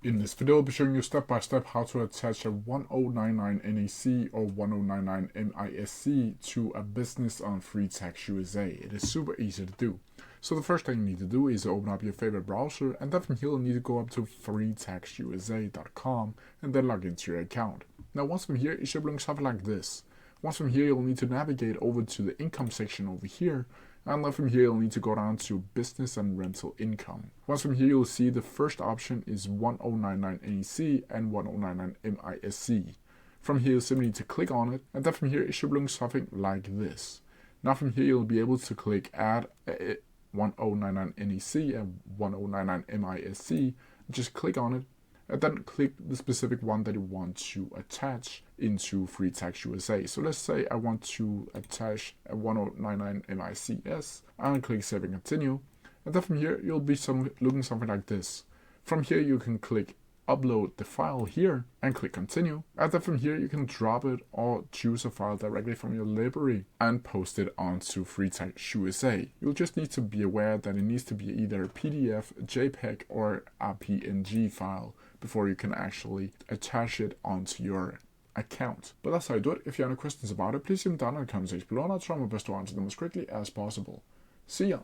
In this video, I'll be showing you step by step how to attach a 1099 NEC or 1099 MISC to a business on FreeTaxUSA. It is super easy to do. So the first thing you need to do is open up your favorite browser, and then from here you'll need to go up to freetaxusa.com and then log into your account. Now once from here, it should look something like this. Once from here, you'll need to navigate over to the income section over here, and then from here you'll need to go down to business and rental income. Once from here, you'll see the first option is 1099 NEC and 1099 MISC. From here, you'll simply need to click on it, and then from here it should look something like this. Now from here, you'll be able to click add 1099 NEC and 1099 MISC. Just click on it, and then click the specific one that you want to attach into FreeTaxUSA. So let's say I want to attach a 1099 MICS, and click Save and Continue. And then from here, you'll be looking something like this. From here, you can click upload the file here and click continue. And then from here, you can drop it or choose a file directly from your library and post it onto FreeTaxUSA. You'll just need to be aware that it needs to be either a PDF, a JPEG, or a PNG file before you can actually attach it onto your account. But that's how you do it. If you have any questions about it, please leave them down in the comment section below, and I'll try my best to answer them as quickly as possible. See ya!